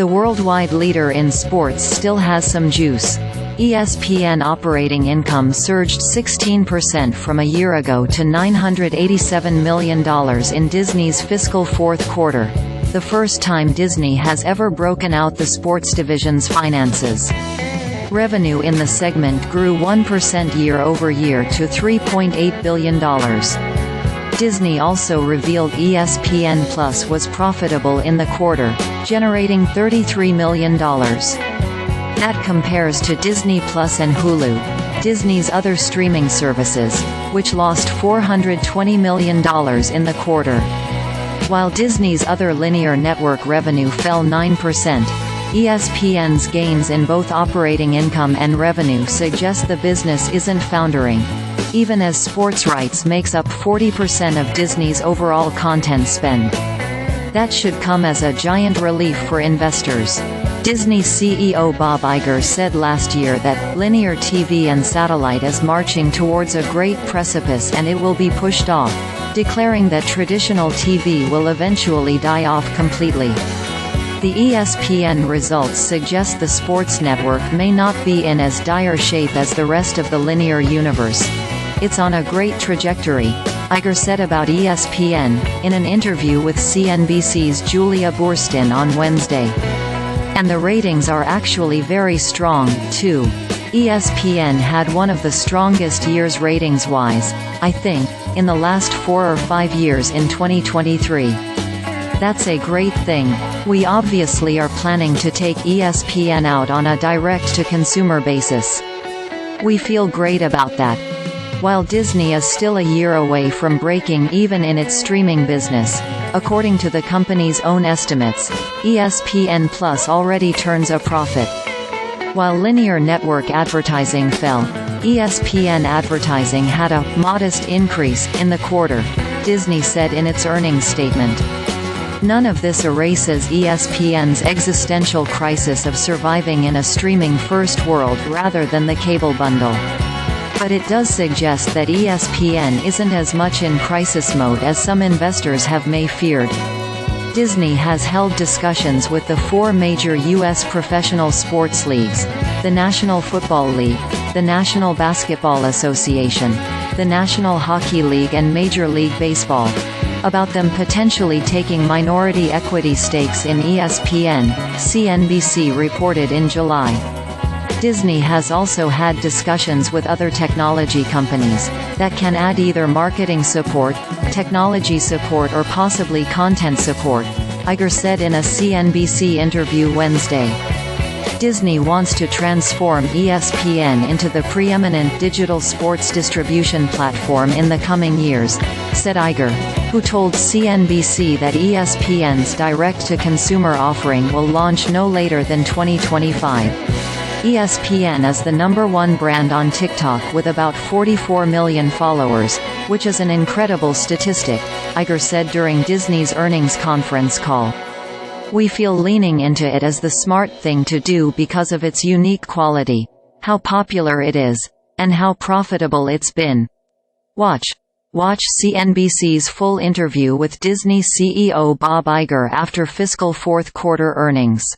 The worldwide leader in sports still has some juice. ESPN operating income surged 16% from a year ago to $987 million in Disney's fiscal fourth quarter, the first time Disney has ever broken out the sports division's finances. Revenue in the segment grew 1% year-over-year to $3.8 billion. Disney also revealed ESPN Plus was profitable in the quarter, generating $33 million. That compares to Disney Plus and Hulu, Disney's other streaming services, which lost $420 million in the quarter. While Disney's other linear network revenue fell 9%, ESPN's gains in both operating income and revenue suggest the business isn't foundering, even as sports rights makes up 40% of Disney's overall content spend. That should come as a giant relief for investors. Disney CEO Bob Iger said last year that linear TV and satellite is marching towards a great precipice and it will be pushed off, declaring that traditional TV will eventually die off completely. The ESPN results suggest the sports network may not be in as dire shape as the rest of the linear universe. It's on a great trajectory, Iger said about ESPN, in an interview with CNBC's Julia Boorstin on Wednesday. And the ratings are actually very strong, too. ESPN had one of the strongest years ratings-wise, I think, in the last 4 or 5 years in 2023. That's a great thing. We obviously are planning to take ESPN out on a direct-to-consumer basis. We feel great about that. While Disney is still a year away from breaking even in its streaming business, according to the company's own estimates, ESPN Plus already turns a profit. While linear network advertising fell, ESPN advertising had a modest increase in the quarter, Disney said in its earnings statement. None of this erases ESPN's existential crisis of surviving in a streaming-first world rather than the cable bundle. But it does suggest that ESPN isn't as much in crisis mode as some investors have feared. Disney has held discussions with the 4 major U.S. professional sports leagues, the National Football League, the National Basketball Association, the National Hockey League and Major League Baseball, about them potentially taking minority equity stakes in ESPN, CNBC reported in July. Disney has also had discussions with other technology companies that can add either marketing support, technology support or possibly content support, Iger said in a CNBC interview Wednesday. Disney wants to transform ESPN into the preeminent digital sports distribution platform in the coming years, said Iger, who told CNBC that ESPN's direct-to-consumer offering will launch no later than 2025. ESPN is the #1 brand on TikTok with about 44 million followers, which is an incredible statistic, Iger said during Disney's earnings conference call. We feel leaning into it is the smart thing to do because of its unique quality, how popular it is, and how profitable it's been. Watch CNBC's full interview with Disney CEO Bob Iger after fiscal fourth quarter earnings.